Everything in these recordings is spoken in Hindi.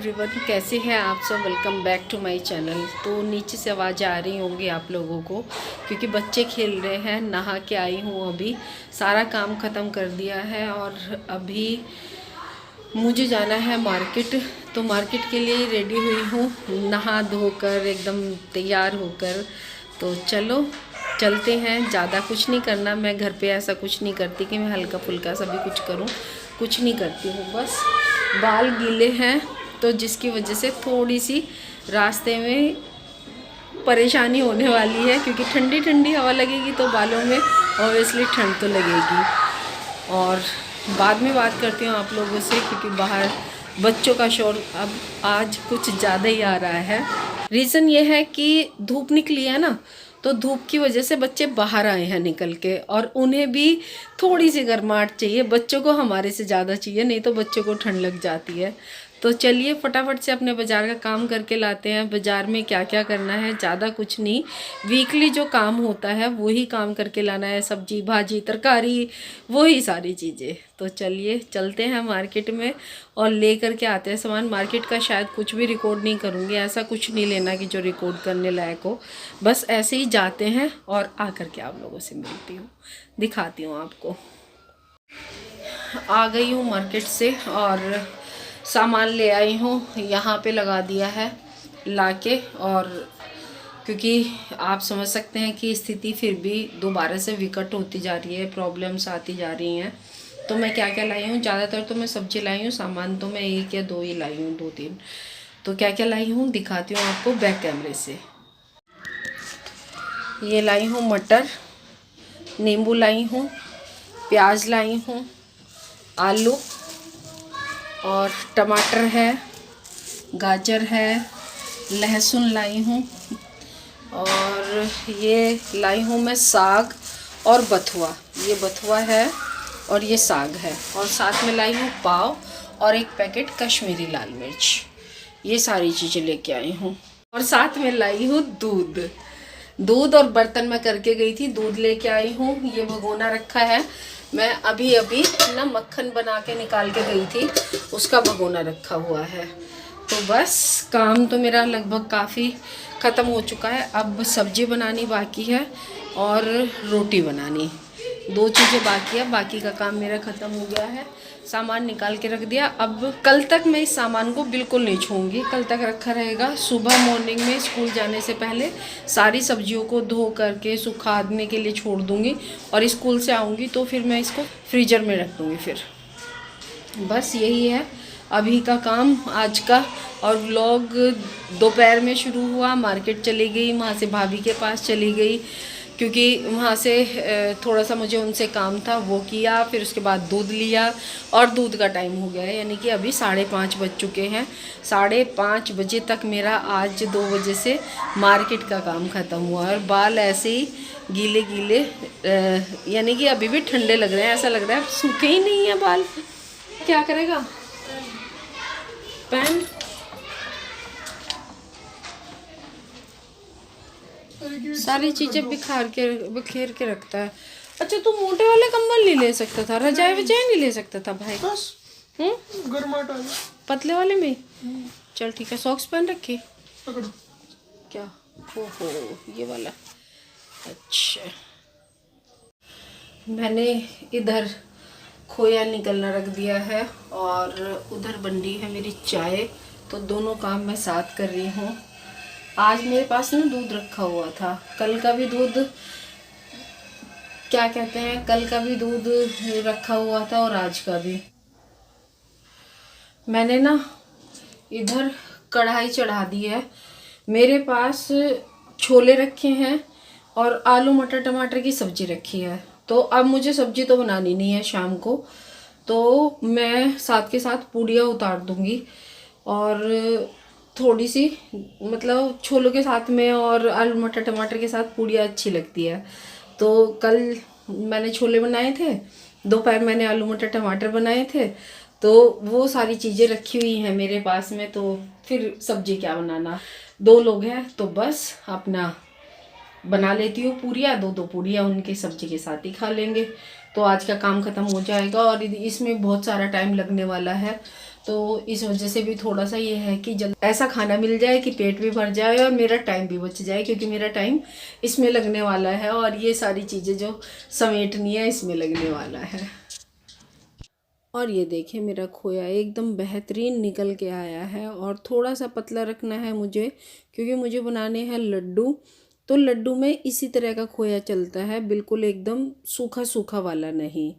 एवरीवन, कैसे हैं आप सब। Welcome back to my channel. तो नीचे से आवाज़ आ रही होंगी आप लोगों को क्योंकि बच्चे खेल रहे हैं। नहा के आई हूँ, अभी सारा काम ख़त्म कर दिया है और अभी मुझे जाना है मार्केट। तो मार्केट के लिए रेडी हुई हूँ, नहा धोकर एकदम तैयार होकर। तो चलो चलते हैं। ज़्यादा कुछ नहीं करना, मैं घर पे ऐसा कुछ नहीं करती कि मैं हल्का फुल्का सा भी कुछ करूँ, कुछ नहीं करती हूँ। बस बाल गीले हैं तो जिसकी वजह से थोड़ी सी रास्ते में परेशानी होने वाली है क्योंकि ठंडी ठंडी हवा लगेगी तो बालों में ऑब्वियसली ठंड तो लगेगी। और बाद में बात करती हूँ आप लोगों से क्योंकि बाहर बच्चों का शोर अब आज कुछ ज़्यादा ही आ रहा है। रीज़न ये है कि धूप निकली है ना, तो धूप की वजह से बच्चे बाहर आए हैं निकल के और उन्हें भी थोड़ी सी गर्माहट चाहिए। बच्चों को हमारे से ज़्यादा चाहिए, नहीं तो बच्चों को ठंड लग जाती है। तो चलिए फटाफट से अपने बाज़ार का काम करके लाते हैं। बाज़ार में क्या क्या करना है, ज़्यादा कुछ नहीं, वीकली जो काम होता है वही काम करके लाना है। सब्जी भाजी तरकारी वही सारी चीज़ें। तो चलिए चलते हैं मार्केट में और ले करके आते हैं सामान। मार्केट का शायद कुछ भी रिकॉर्ड नहीं करूँगी, ऐसा कुछ नहीं लेना कि जो रिकॉर्ड करने लायक हो। बस ऐसे ही जाते हैं और आकर के आप लोगों से मिलती हूँ, दिखाती हूँ आपको। आ गई हूँ मार्केट से और सामान ले आई हूँ, यहाँ पे लगा दिया है लाके। और क्योंकि आप समझ सकते हैं कि स्थिति फिर भी दोबारा से विकट होती जा रही है, प्रॉब्लम्स आती जा रही हैं। तो मैं क्या क्या लाई हूँ, ज़्यादातर तो मैं सब्जी लाई हूँ, सामान तो मैं एक या दो ही लाई हूँ, 2-3। तो क्या क्या लाई हूँ दिखाती हूँ आपको बैक कैमरे से। ये लाई हूँ मटर, नींबू लाई हूँ, प्याज लाई हूँ, आलू और टमाटर है, गाजर है, लहसुन लाई हूँ और ये लाई हूँ मैं साग और बथुआ। ये बथुआ है और ये साग है। और साथ में लाई हूँ पाव और एक पैकेट कश्मीरी लाल मिर्च। ये सारी चीज़ें लेके आई हूँ। और साथ में लाई हूँ दूध और बर्तन मैं करके गई थी, दूध लेके आई हूँ। ये भगोना रखा है, मैं अभी अभी ना मक्खन बना के निकाल के गई थी, उसका भगोना रखा हुआ है। तो बस काम तो मेरा लगभग काफ़ी ख़त्म हो चुका है। अब सब्जी बनानी बाकी है और रोटी बनानी, 2 चीज़ें बाकी है। बाकी का काम मेरा ख़त्म हो गया है, सामान निकाल के रख दिया। अब कल तक मैं इस सामान को बिल्कुल नहीं छूऊंगी, कल तक रखा रहेगा। सुबह मॉर्निंग में स्कूल जाने से पहले सारी सब्जियों को धो करके सुखाने के लिए छोड़ दूंगी और स्कूल से आऊँगी तो फिर मैं इसको फ्रीजर में रख दूँगी। फिर बस यही है अभी का काम आज का। और व्लॉग दोपहर में शुरू हुआ, मार्केट चली गई, वहाँ से भाभी के पास चली गई क्योंकि वहाँ से थोड़ा सा मुझे उनसे काम था, वो किया। फिर उसके बाद दूध लिया और दूध का टाइम हो गया है, यानी कि अभी 5:30 बज चुके हैं। 5:30 बजे तक मेरा आज 2 बजे से मार्केट का काम ख़त्म हुआ और बाल ऐसे ही गीले गीले, यानी कि अभी भी ठंडे लग रहे हैं। ऐसा लग रहा है सूखे ही नहीं है बाल। क्या करेगा पेन? सारी चीजें बिखेर के रखता है। अच्छा तू मोटे वाले कंबल नहीं ले सकता था, रजाई वजाई नहीं ले सकता था भाई? गर्माहट आ गई पतले वाले में। चल ठीक है, सॉक्स पहन रखी क्या? ओहो ये वाला। अच्छा मैंने इधर खोया निकलना रख दिया है और उधर बन रही है मेरी चाय। तो दोनों काम मैं साथ कर रही हूँ। आज मेरे पास ना दूध रखा हुआ था, कल का भी दूध, क्या कहते हैं, कल का भी दूध रखा हुआ था और आज का भी। मैंने ना इधर कढ़ाई चढ़ा दी है। मेरे पास छोले रखे हैं और आलू मटर टमाटर की सब्जी रखी है। तो अब मुझे सब्जी तो बनानी नहीं है शाम को, तो मैं साथ के साथ पूड़ियाँ उतार दूँगी। और थोड़ी सी मतलब छोलों के साथ में और आलू मटर टमाटर के साथ पूड़ियाँ अच्छी लगती है। तो कल मैंने छोले बनाए थे, दोपहर मैंने आलू मटर टमाटर बनाए थे, तो वो सारी चीज़ें रखी हुई हैं मेरे पास में। तो फिर सब्जी क्या बनाना, 2 लोग हैं तो बस अपना बना लेती हूँ पूड़ियाँ, 2-2 पूड़ियाँ उनके सब्जी के साथ ही खा लेंगे। तो आज का काम ख़त्म हो जाएगा और इसमें बहुत सारा टाइम लगने वाला है। तो इस वजह से भी थोड़ा सा ये है कि जल्द ऐसा खाना मिल जाए कि पेट भी भर जाए और मेरा टाइम भी बच जाए, क्योंकि मेरा टाइम इसमें लगने वाला है और ये सारी चीज़ें जो समेटनी है इसमें लगने वाला है। और ये देखिए मेरा खोया एकदम बेहतरीन निकल के आया है। और थोड़ा सा पतला रखना है मुझे, क्योंकि मुझे बनाने हैं लड्डू। तो लड्डू में इसी तरह का खोया चलता है, बिल्कुल एकदम सूखा सूखा वाला नहीं।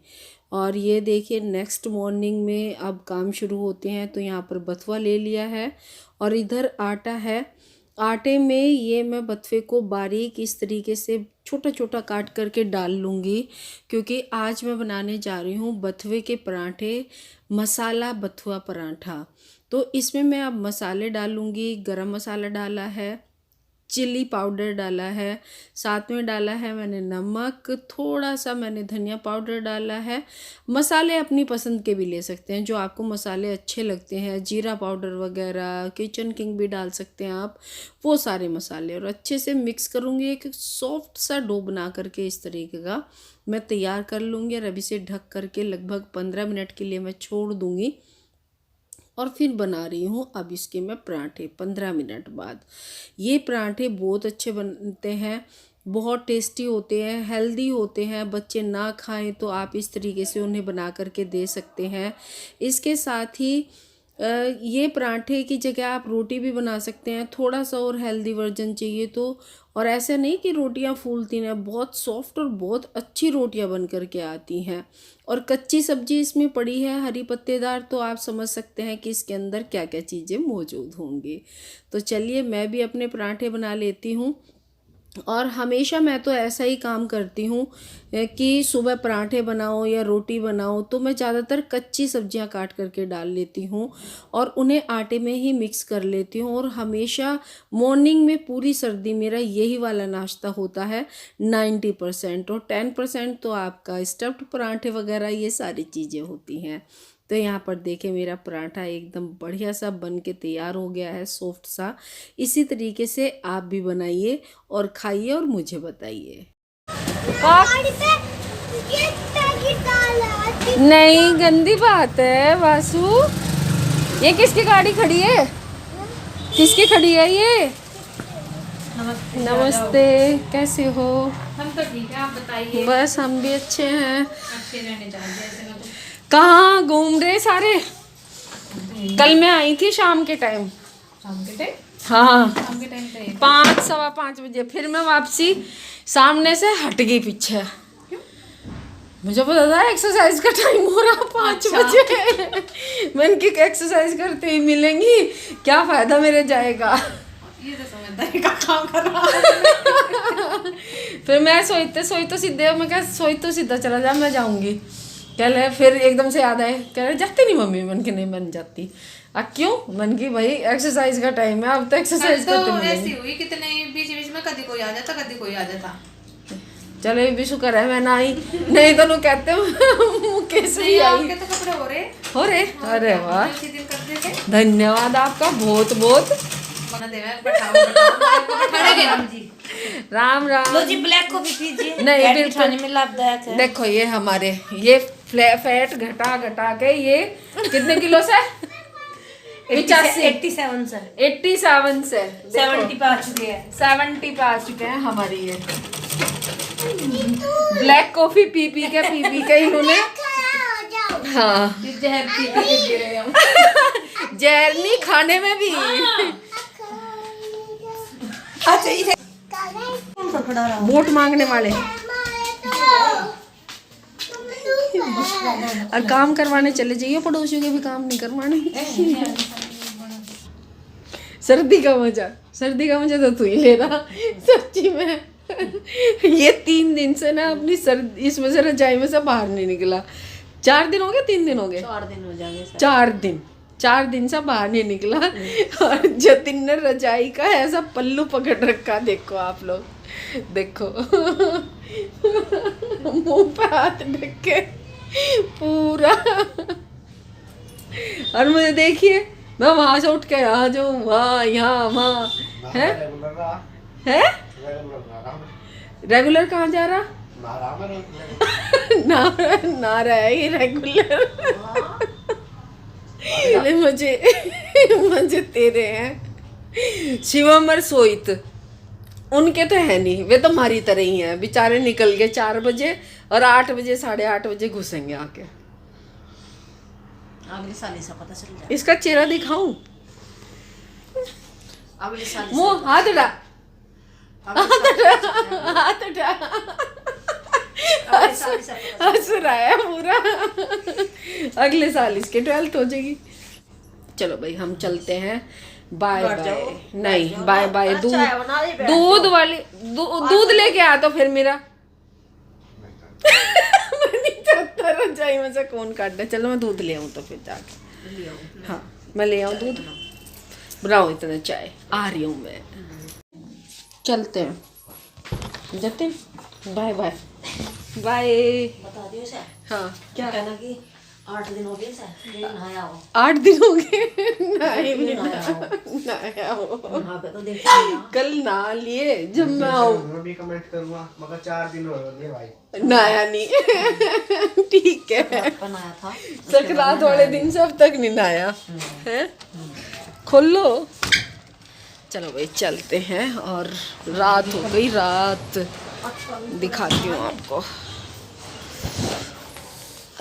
और ये देखिए नेक्स्ट मॉर्निंग में अब काम शुरू होते हैं। तो यहाँ पर बथुआ ले लिया है और इधर आटा है। आटे में ये मैं बथुए को बारीक इस तरीके से छोटा छोटा काट करके डाल लूँगी, क्योंकि आज मैं बनाने जा रही हूँ बथुए के पराठे, मसाला बथुआ पराठा। तो इसमें मैं अब मसाले डालूँगी। गरम मसाला डाला है, चिली पाउडर डाला है, साथ में डाला है मैंने नमक, थोड़ा सा मैंने धनिया पाउडर डाला है। मसाले अपनी पसंद के भी ले सकते हैं, जो आपको मसाले अच्छे लगते हैं, जीरा पाउडर वगैरह, किचन किंग भी डाल सकते हैं आप, वो सारे मसाले। और अच्छे से मिक्स करूँगी, एक सॉफ्ट सा डो बना करके इस तरीके का मैं तैयार कर लूँगी। और अभी से ढक करके लगभग 15 मिनट के लिए मैं छोड़ दूँगी और फिर बना रही हूँ अब इसके मैं पराठे 15 मिनट बाद। ये पराठे बहुत अच्छे बनते हैं, बहुत टेस्टी होते हैं, हेल्दी होते हैं। बच्चे ना खाएं तो आप इस तरीके से उन्हें बना करके दे सकते हैं। इसके साथ ही ये पराठे की जगह आप रोटी भी बना सकते हैं, थोड़ा सा और हेल्दी वर्जन चाहिए तो। और ऐसे नहीं कि रोटियां फूलती हैं, बहुत सॉफ्ट और बहुत अच्छी रोटियां बन कर के आती हैं। और कच्ची सब्जी इसमें पड़ी है हरी पत्तेदार, तो आप समझ सकते हैं कि इसके अंदर क्या क्या चीज़ें मौजूद होंगी। तो चलिए मैं भी अपने पराठे बना लेती हूँ। और हमेशा मैं तो ऐसा ही काम करती हूँ कि सुबह पराठे बनाओ या रोटी बनाओ तो मैं ज़्यादातर कच्ची सब्जियां काट करके डाल लेती हूँ और उन्हें आटे में ही मिक्स कर लेती हूँ। और हमेशा मॉर्निंग में पूरी सर्दी मेरा यही वाला नाश्ता होता है 90%, और 10% तो आपका स्टफ्ड पराठे वगैरह ये सारी चीज़ें होती हैं। तो यहाँ पर देखें मेरा पराठा एकदम बढ़िया सा बन के तैयार हो गया है, सॉफ्ट सा। इसी तरीके से आप भी बनाइए और खाइए और मुझे बताइए। नहीं, गंदी बात है वासु। ये किसकी गाड़ी खड़ी है? किसकी खड़ी है ये? नमस्ते, कैसे हो? हम तो ठीक है, आप बताइए। बस हम भी अच्छे हैं। अच्छे रहने चाहिए। कहाँ घूम रहे सारे? कल मैं आई थी शाम के टाइम। शाम के टाइम? हाँ, शाम के टाइम पे 5 सवा 5 बजे। फिर मैं वापसी सामने से हट गई पीछे। मुझे पता था एक्सरसाइज का टाइम हो रहा 5 बजे। मैंने कि एक्सरसाइज करते ही मिलेंगी, क्या फायदा मेरे जाएगा। ये तो समझदारी का काम कर रहा। फिर मैं सोई तो सीधे, मैं क्या सोई तो सीधा चला जा, मैं जाऊंगी। कह रहे फिर एकदम से याद आए, कह रहे जाती नहीं मम्मी। मन की नहीं बन जाती। क्यों? मन की भाई एक्सरसाइज का टाइम है, अब तो एक्सरसाइज करते मिलेंगे। ऐसी हुई कितने बीच बीच में कभी कोई आ जाता कभी कोई आ जाता। चलो ये भी शुक्र है मैं ना आई, नहीं तो लोग कहते मुकेश भी आई। आपके तो कपड़े हो रहे। अरे वाह, उसी दिन करते थे। धन्यवाद आपका बहुत बहुत। राम राम। लो जी, ब्लैक कॉफी पीजिए। नहीं, बिल्कुल में लाभदायक है। देखो ये हमारे ये फैट घटा के ये कितने किलो से? 87 से 87 से 70 पे आ चुके हैं। 70 पे आ चुके हैं हमारी ये ब्लैक कॉफी पी के इन्होंने। हाँ, जहर पी के गिर रहे हम। जहर नहीं, खाने में भी। अच्छा, इधर कौन सा खड़ा रहा? वोट मांगने वाले और काम करवाने चले जाइए, पड़ोसियों के भी काम नहीं करवाने। सर्दी का मजा तो तू ही ले रहा सच्ची में। ये 3 दिन से ना अपनी सर्दी इसमें से रजाई में से बाहर नहीं निकला। 4 दिन हो गए, 3 दिन हो गए, 4 दिन हो जाएंगे। 4 दिन से बाहर नहीं निकला। और जतिन ने रजाई का ऐसा पल्लू पकड़ रखा, देखो आप लोग, देखो मुंह पे हाथ ढक के पूरा। और मुझे देखिए, मैं वहां से उठ के यहाँ जाऊँ, वहाँ यहाँ वहाँ है रेगुलर कहाँ जा रहा? ना रहा ही रेगुलर। अरे मुझे तेरे हैं शिवम और सोहित, उनके तो है नहीं, वे तो हमारी तरह ही हैं बेचारे। निकल गए 4 बजे और 8 बजे 8:30 बजे घुसेंगे आके। अगली साल से पता चल जाए। इसका चेहरा दिखाऊं? अगली साल मुंह हाथ उठा, हाथ उठा। हंस रहा है पूरा। अगले साल इसके 12th हो जाएगी। चलो भाई हम चलते हैं, बाय बाय। नहीं बाय बाय। दूध वाली दूध लेके आ तो फिर मेरा मैं नहीं चाहता रजाई में से कौन काट दे। चलो मैं दूध ले आऊँ तो फिर जाके। हाँ मैं ले आऊँ दूध, बनाओ इतना चाय, आ रही हूँ मैं। चलते हैं, जाते हैं। Bye bye bye. बता दियो से। हाँ क्या कहना कि 8 दिन हो गए से नहाया हो। 8 दिन हो गए नहाया हो। वहाँ पे तो देखिए कल नहा लिए जब मैं आऊँ। मैं भी कमेंट करूंगा मगर 4 दिन हो गए भाई, नहाया नहीं। ठीक है, बनाया था संक्रांत वाले दिन से अब तक नहीं नहाया है। खोल लो। चलो भाई चलते हैं। और रात हो गई, रात दिखाती हूँ आपको,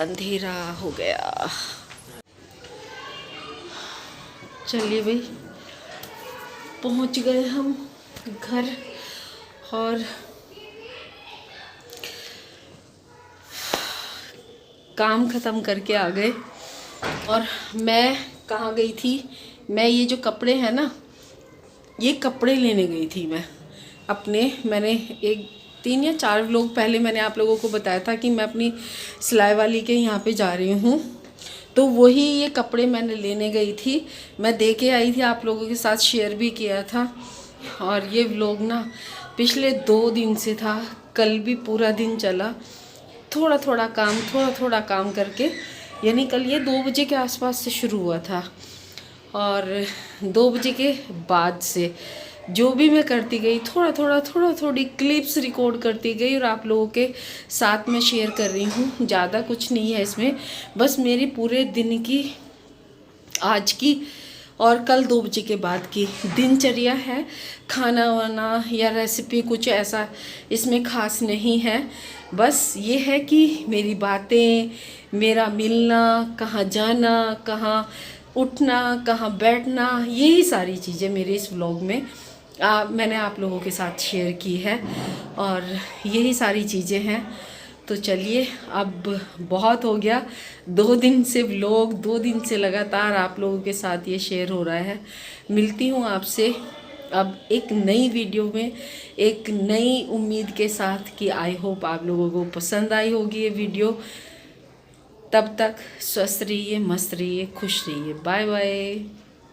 अंधेरा हो गया। चलिए भाई पहुंच गए हम घर और काम ख़त्म करके आ गए। और मैं कहाँ गई थी, मैं ये जो कपड़े हैं ना, ये कपड़े लेने गई थी मैं अपने। मैंने 3 या 4 व्लॉग पहले मैंने आप लोगों को बताया था कि मैं अपनी सिलाई वाली के यहाँ पे जा रही हूँ, तो वही ये कपड़े मैंने लेने गई थी। मैं दे के आई थी, आप लोगों के साथ शेयर भी किया था। और ये व्लॉग ना पिछले 2 दिन से था, कल भी पूरा दिन चला, थोड़ा थोड़ा काम करके। यानी कल ये 2 बजे के आसपास से शुरू हुआ था और 2 बजे के बाद से जो भी मैं करती गई, थोड़ी क्लिप्स रिकॉर्ड करती गई और आप लोगों के साथ में शेयर कर रही हूँ। ज़्यादा कुछ नहीं है इसमें, बस मेरी पूरे दिन की, आज की और कल 2 बजे के बाद की दिनचर्या है। खाना वाना या रेसिपी कुछ ऐसा इसमें ख़ास नहीं है। बस ये है कि मेरी बातें, मेरा मिलना, कहाँ जाना, कहाँ उठना, कहाँ बैठना, यही सारी चीज़ें मेरे इस व्लॉग में मैंने आप लोगों के साथ शेयर की है और यही सारी चीज़ें हैं। तो चलिए अब बहुत हो गया, 2 दिन से व्लॉग, 2 दिन से लगातार आप लोगों के साथ ये शेयर हो रहा है। मिलती हूँ आपसे अब एक नई वीडियो में, एक नई उम्मीद के साथ कि आई होप आप लोगों को पसंद आई होगी ये वीडियो। तब तक स्वस्थ रहिए, मस्त रहिए, खुश रहिए। Bye bye.